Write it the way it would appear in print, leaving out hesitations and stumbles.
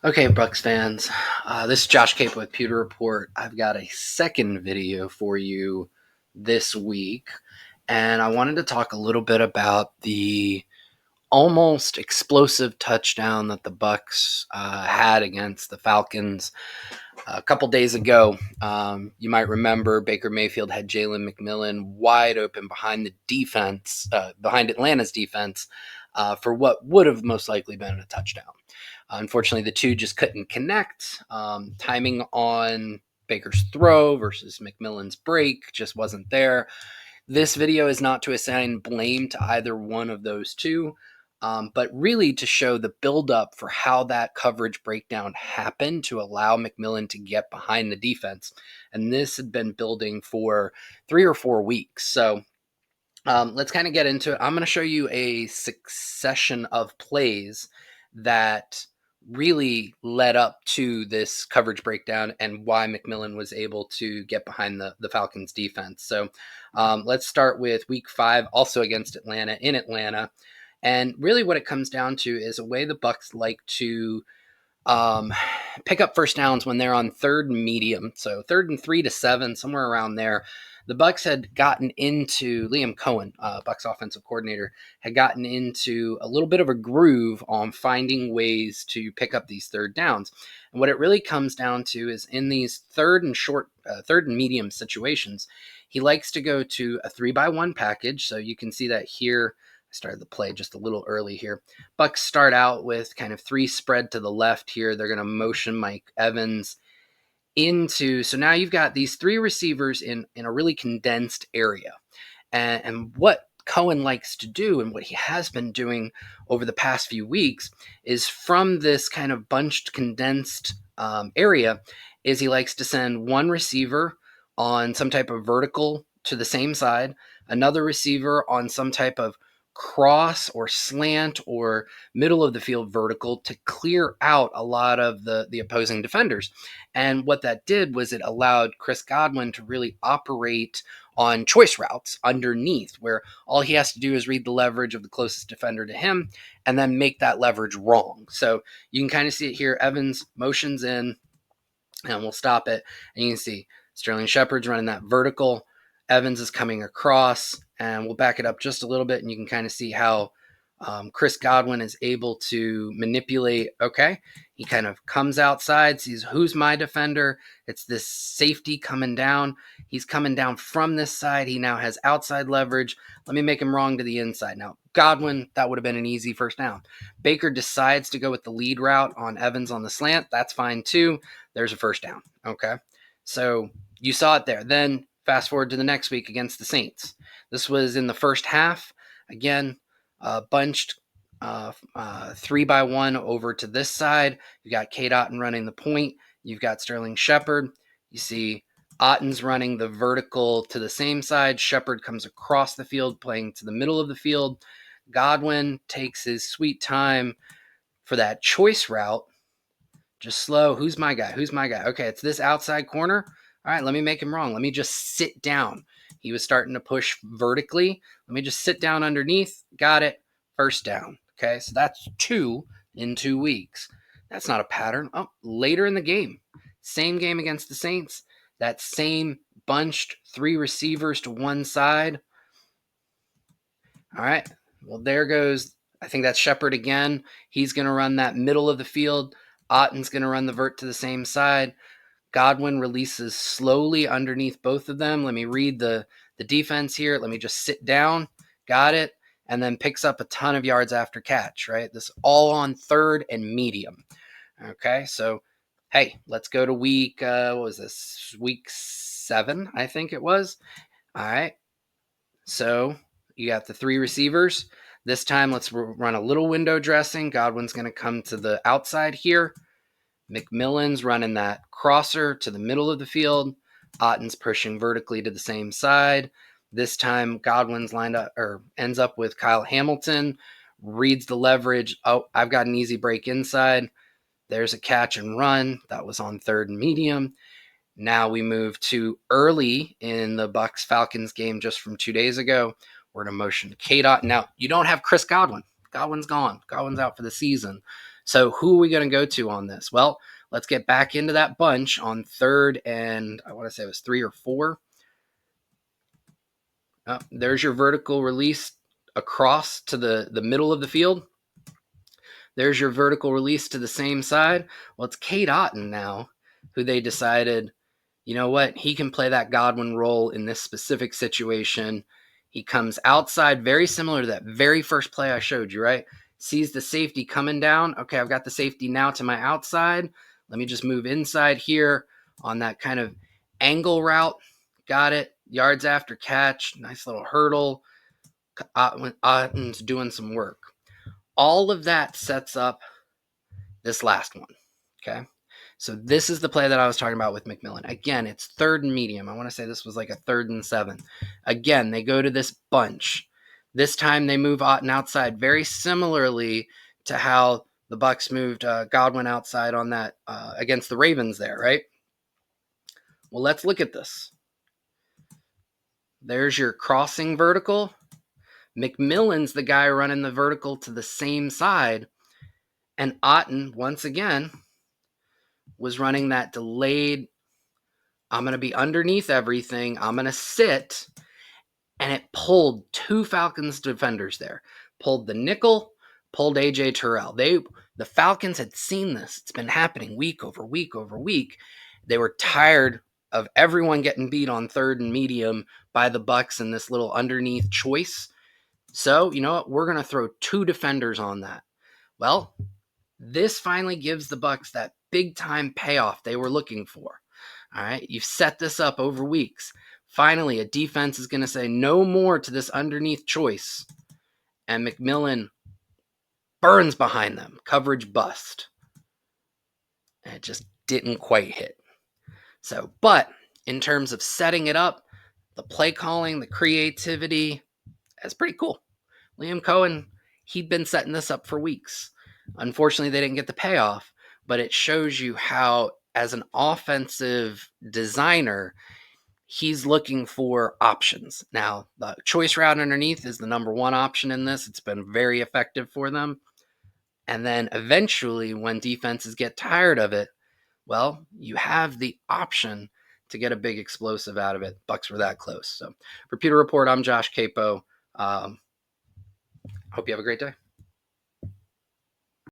Okay, Bucs fans, this is Josh Queipo with Pewter Report. I've got a second video for you this week, and I wanted to talk a little bit about the almost explosive touchdown that the Bucs had against the Falcons a couple days ago. You might remember Baker Mayfield had Jalen McMillan wide open behind the defense, behind Atlanta's defense, for what would have most likely been a touchdown. Unfortunately, the two just couldn't connect. Timing on Baker's throw versus McMillan's break just wasn't there. This video is not to assign blame to either one of those two, but really to show the buildup for how that coverage breakdown happened to allow McMillan to get behind the defense. And this had been building for 3 or 4 weeks. So let's kind of get into it. I'm going to show you a succession of plays that really led up to this coverage breakdown and why McMillan was able to get behind the Falcons defense. So let's start with week 5, also against Atlanta in Atlanta. And really what it comes down to is a way the Bucs like to pick up first downs when they're on third and medium. So 3rd and 3 to 7, somewhere around there. The Bucs had gotten into Liam Coen, Bucs offensive coordinator, had gotten into a little bit of a groove on finding ways to pick up these third downs. And what it really comes down to is in these third and medium situations, he likes to go to a 3-by-1 package. So you can see that here. I started the play just a little early here. Bucs start out with kind of 3 spread to the left here. They're going to motion Mike Evans into, so now you've got these 3 receivers in a really condensed area. And what Coen likes to do, and what he has been doing over the past few weeks, is from this kind of bunched, condensed area, is he likes to send one receiver on some type of vertical to the same side, another receiver on some type of cross or slant or middle of the field vertical to clear out a lot of the opposing defenders. And what that did was it allowed Chris Godwin to really operate on choice routes underneath, where all he has to do is read the leverage of the closest defender to him and then make that leverage wrong. So you can kind of see it here. Evans motions in, and we'll stop it. And you can see Sterling Shepard's running that vertical. Evans is coming across, and we'll back it up just a little bit, and you can kind of see how Chris Godwin is able to manipulate. Okay, he kind of comes outside, sees who's my defender. It's this safety coming down. He's coming down from this side. He now has outside leverage. Let me make him wrong to the inside. Now, Godwin, that would have been an easy first down. Baker decides to go with the lead route on Evans on the slant. That's fine too. There's a first down. Okay, so you saw it there. Then fast forward to the next week against the Saints. This was in the first half. Again, bunched 3-by-1 over to this side. You got Cade Otton running the point. You've got Sterling Shepard. You see Otton's running the vertical to the same side. Shepard comes across the field, playing to the middle of the field. Godwin takes his sweet time for that choice route. Just slow. Who's my guy? Who's my guy? Okay, it's this outside corner. All right, let me make him wrong. Let me just sit down. He was starting to push vertically. Let me just sit down underneath. Got it. First down. Okay, so that's 2 in 2 weeks. That's not a pattern. Oh, later in the game, same game against the Saints, that same bunched 3 receivers to one side. All right, well, there goes, I think that's Shepard again. He's going to run that middle of the field. Otton's going to run the vert to the same side. Godwin releases slowly underneath both of them. Let me read the defense here. Let me just sit down. Got it. And then picks up a ton of yards after catch, right? This all on 3rd and medium. Okay, so, hey, let's go to week, what was this? Week 7, I think it was. All right, so you got the 3 receivers. This time, let's run a little window dressing. Godwin's going to come to the outside here. McMillan's running that crosser to the middle of the field. Otton's pushing vertically to the same side. This time, Godwin's lined up or ends up with Kyle Hamilton, reads the leverage. Oh, I've got an easy break inside. There's a catch and run. That was on 3rd and medium. Now we move to early in the Bucs Falcons game just from 2 days ago. We're in a motion to Cade Otton. Now, you don't have Chris Godwin. Godwin's gone. Godwin's out for the season. So who are we going to go to on this? Well, let's get back into that bunch on 3rd and I want to say it was 3 or 4. There's your vertical release across to the middle of the field. There's your vertical release to the same side. Well, it's Cade Otton now, who they decided, you know what, he can play that Godwin role in this specific situation. He comes outside, very similar to that very first play I showed you, right? Sees the safety coming down. Okay, I've got the safety now to my outside. Let me just move inside here on that kind of angle route. Got it. Yards after catch. Nice little hurdle. Otton's doing some work. All of that sets up this last one. Okay. So this is the play that I was talking about with McMillan. Again, it's 3rd and medium. I want to say this was like a 3rd and 7. Again, they go to this bunch. This time they move Otton outside very similarly to how the Bucs moved Godwin outside on that against the Ravens there, right? Well, let's look at this. There's your crossing vertical. McMillan's the guy running the vertical to the same side. And Otton, once again, was running that delayed, I'm going to be underneath everything, I'm going to sit, and it pulled 2 Falcons defenders there. Pulled the nickel, pulled A.J. Terrell. The Falcons had seen this. It's been happening week over week over week. They were tired of everyone getting beat on 3rd and medium by the Bucs in this little underneath choice. So, you know what? We're going to throw 2 defenders on that. Well, this finally gives the Bucs that big time payoff they were looking for. All right, you've set this up over weeks. Finally, a defense is going to say no more to this underneath choice, and McMillan burns behind them. Coverage bust. And it just didn't quite hit. So, but in terms of setting it up, the play calling, the creativity, that's pretty cool. Liam Coen, he'd been setting this up for weeks. Unfortunately, they didn't get the payoff, but it shows you how, as an offensive designer, he's looking for options. Now, the choice route underneath is the number 1 option in this. It's been very effective for them. And then eventually, when defenses get tired of it, well, you have the option to get a big explosive out of it. Bucs were that close. So for Pewter Report, I'm Josh Queipo. Hope you have a great day.